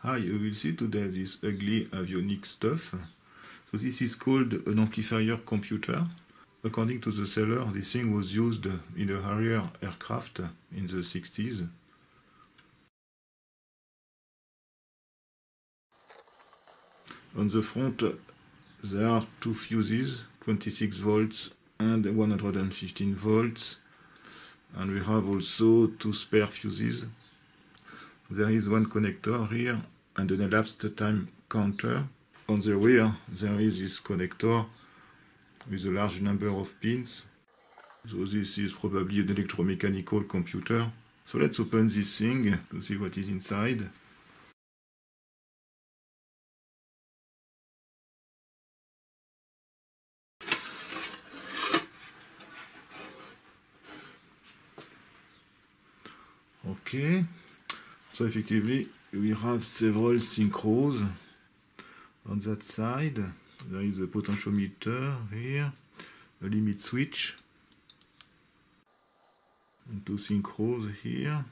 Hi, you will see today this ugly avionics stuff. So this is called an amplifier computer. According to the seller, this thing was used in a Harrier aircraft in the 60s. On the front there are two fuses, 26 volts and 115 volts. And we have also two spare fuses. There is one connector here and an elapsed time counter. On the rear there is this connector with a large number of pins. So this is probably an electromechanical computer. So let's open this thing to see what is inside. Okay, so effectively we have several synchros on that side. There is a potentiometer here, a limit switch, and two synchros here.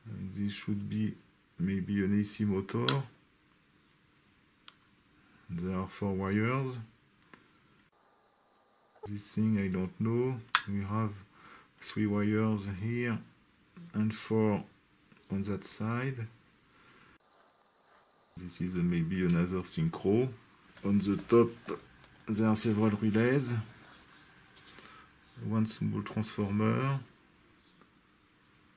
And this should be maybe an AC motor. There are 4 wires. This thing I don't know. We have 3 wires here and 4 on that side. This is maybe another synchro. On the top there are several relays, one small transformer,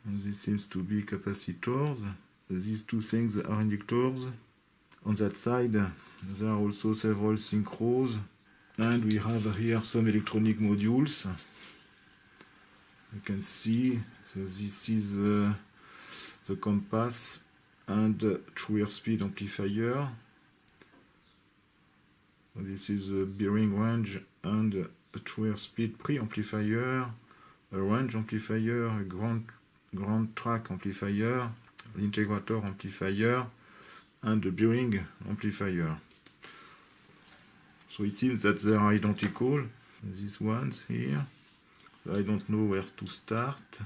and this seems to be capacitors. These two things are inductors. On that side there are also several synchros, and we have here some electronic modules. You can see, so this is the compass and true airspeed amplifier. This is a bearing range and a true airspeed preamplifier, a range amplifier, a ground track amplifier, an integrator amplifier, and a bearing amplifier. So it seems that they are identical, these ones here. So I don't know where to start.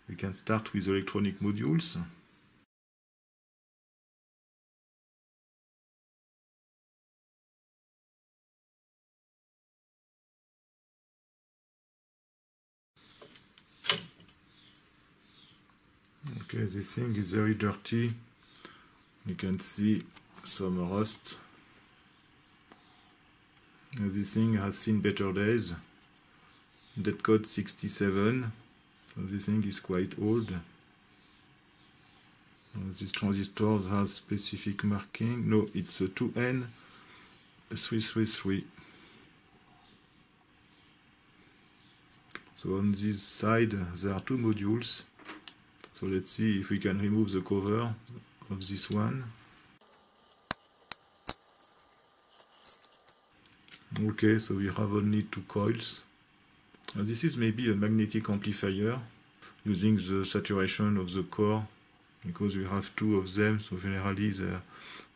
We can start with electronic modules. Okay, this thing is very dirty. You can see some rust. And this thing has seen better days. That code 67. So this thing is quite old. This transistor has specific marking. No, it's a 2N333. So on this side there are 2 modules. So let's see if we can remove the cover of this one. Okay, so we have only 2 coils. This is maybe a magnetic amplifier using the saturation of the core, because we have 2 of them, so generally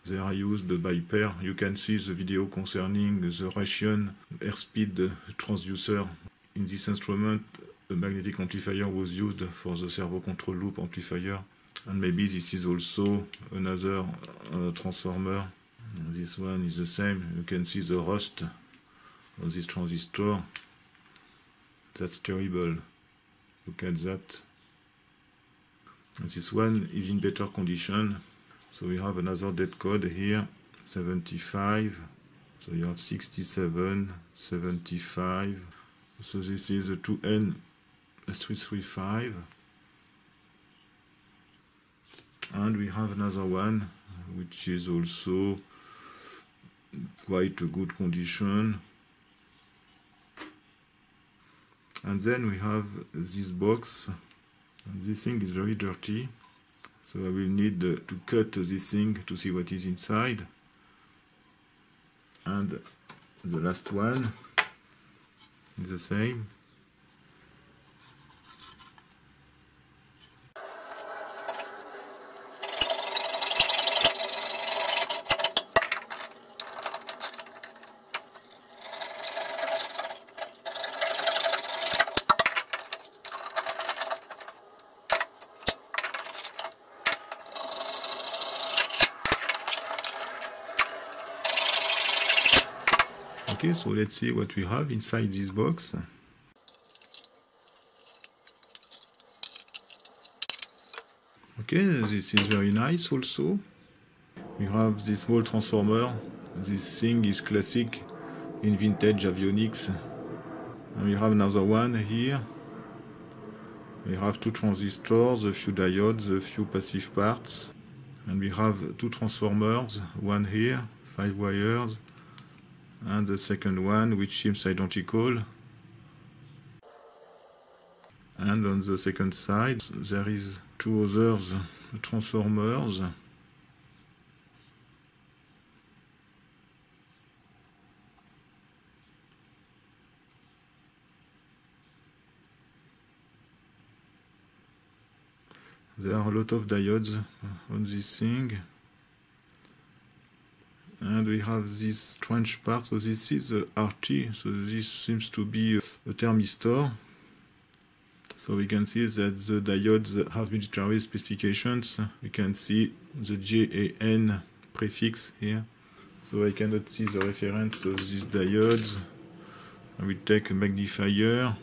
they are used by pair. You can see the video concerning the Raytheon airspeed transducer. In this instrument, a magnetic amplifier was used for the servo control loop amplifier, and maybe this is also another transformer. This one is the same. You can see the rust on this transistor. That's terrible. Look at that. And this one is in better condition. So we have another dead code here, 75. So you have 67, 75. So this is a 2N335. And we have another one which is also quite a good condition. And then we have this box. This thing is very dirty, so I will need to cut this thing to see what is inside. And the last one is the same. Okay, so let's see what we have inside this box. Okay, this is very nice also. We have this small transformer. This thing is classic in vintage avionics. And we have another one here. We have two transistors, a few diodes, a few passive parts. And we have two transformers, one here, 5 wires, and the second one which seems identical. And on the second side there is two others transformers. There are a lot of diodes on this thing. And we have this strange part, so this is a RT, so this seems to be a thermistor. So we can see that the diodes have military specifications. We can see the JAN prefix here. So I cannot see the reference of these diodes. I will take a magnifier.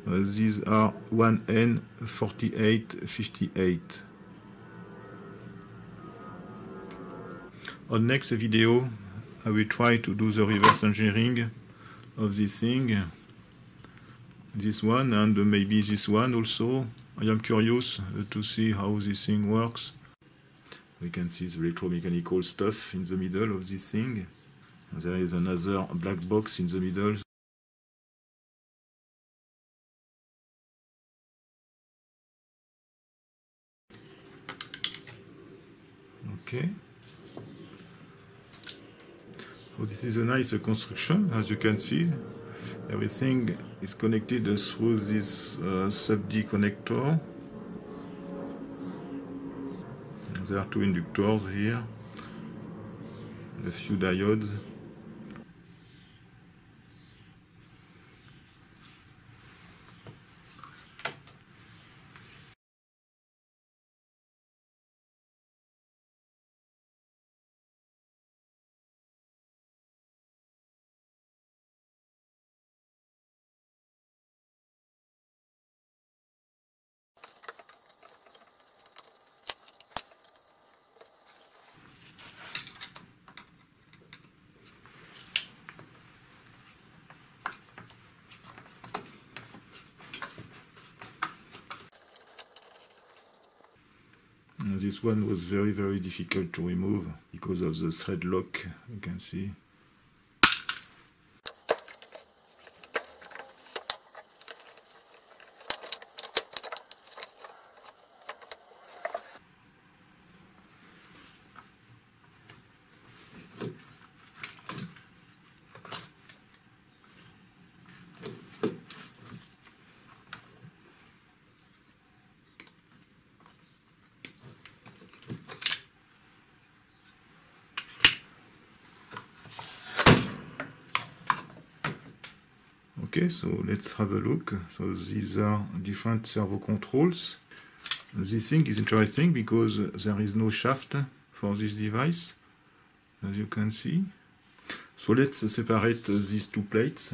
These are 1N4858. On next video, I will try to do the reverse engineering of this thing. This one and maybe this one also. I am curious to see how this thing works. We can see the electromechanical stuff in the middle of this thing. There is another black box in the middle. Okay. So this is a nice construction, as you can see. Everything is connected through this sub-D connector. There are two inductors here, a few diodes. And this one was very difficult to remove because of the thread lock, you can see. Okay, so let's have a look. So these are different servo controls. This thing is interesting because there is no shaft for this device, as you can see. So let's separate these two plates.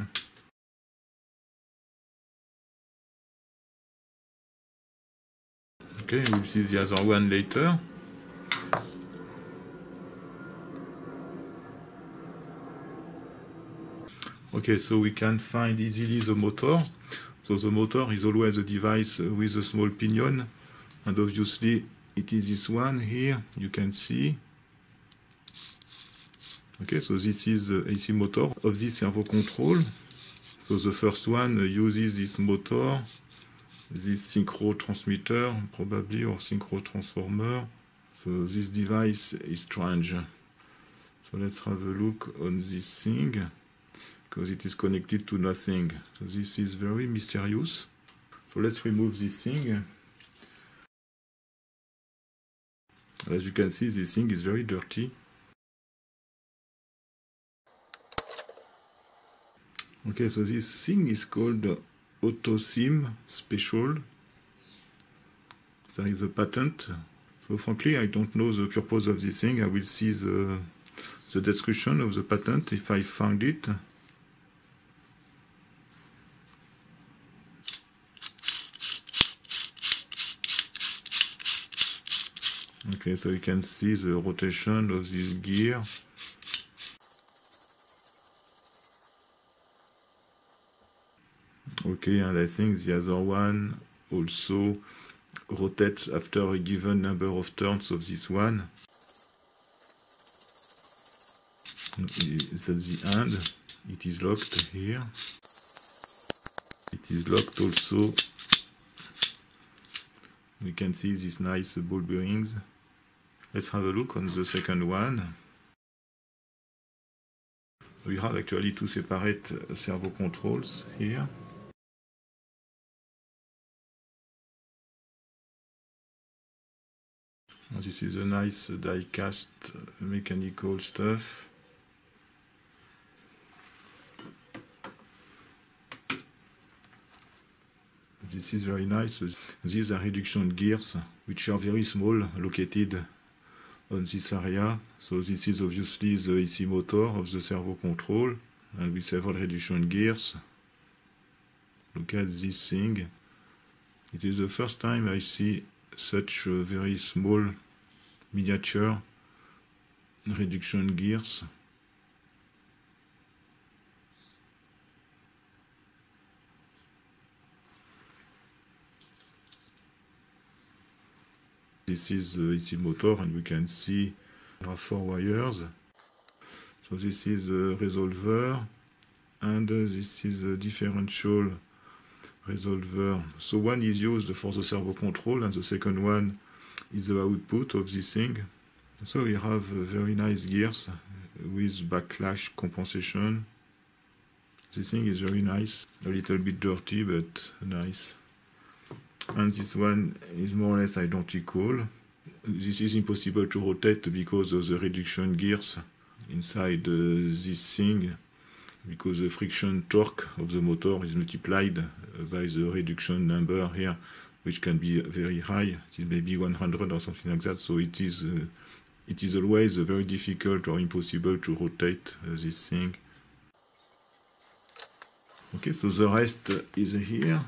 Okay, we'll see the other one later. Okay, so we can find easily the motor. So the motor is always a device with a small pinion, and obviously it is this one here, you can see. Okay, so this is the AC motor of this servo control. So the first one uses this motor, this synchro transmitter probably, or synchro transformer. So this device is strange. So let's have a look on this thing, because it is connected to nothing. So this is very mysterious. So let's remove this thing. As you can see, this thing is very dirty. Okay, so this thing is called AutoSim Special. There is a patent. So frankly, I don't know the purpose of this thing. I will see the the description of the patent if I found it. Okay, so you can see the rotation of this gear. Okay, and I think the other one also rotates after a given number of turns of this one. It's at the end, it is locked here. It is locked also. We can see these nice ball bearings. Let's have a look on the second one. We have actually two separate servo controls here. This is a nice die-cast mechanical stuff. This is very nice. These are reduction gears, which are very small, located on this area. So this is obviously the EC motor of the servo control, and with several reduction gears. Look at this thing. It is the first time I see such very small miniature reduction gears. This is the EC motor, and we can see there are 4 wires. So this is a resolver, and this is a differential resolver. So one is used for the servo control, and the second one is the output of this thing. So we have very nice gears with backlash compensation. This thing is very nice, a little bit dirty, but nice. And this one is more or less identical. This is impossible to rotate because of the reduction gears inside this thing, because the friction torque of the motor is multiplied by the reduction number here, which can be very high. It is maybe 100 or something like that. So it is always very difficult or impossible to rotate this thing. Okay, so the rest is here.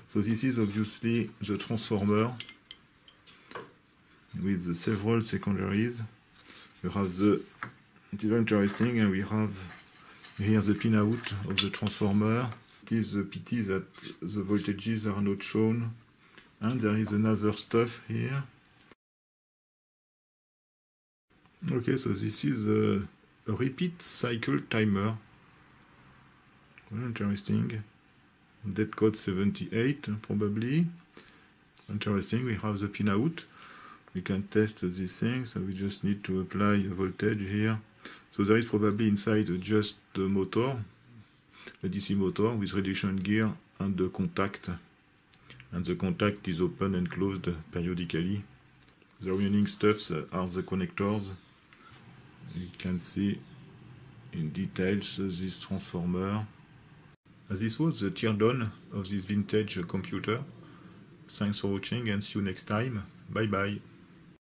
So this is obviously the transformer with the several secondaries. We have the, it is very interesting, and we have here the pinout of the transformer. It is a pity that the voltages are not shown. And there is another stuff here. Okay, so this is a repeat cycle timer. Very interesting. Dead code 78, probably. Interesting, we have the pinout. We can test this thing, so we just need to apply a voltage here. So there is probably inside just the motor, the DC motor with reduction gear and the contact. And the contact is open and closed periodically. The remaining stuffs are the connectors. You can see in details this transformer. This was the teardown of this vintage computer. Thanks for watching, and see you next time. Bye bye.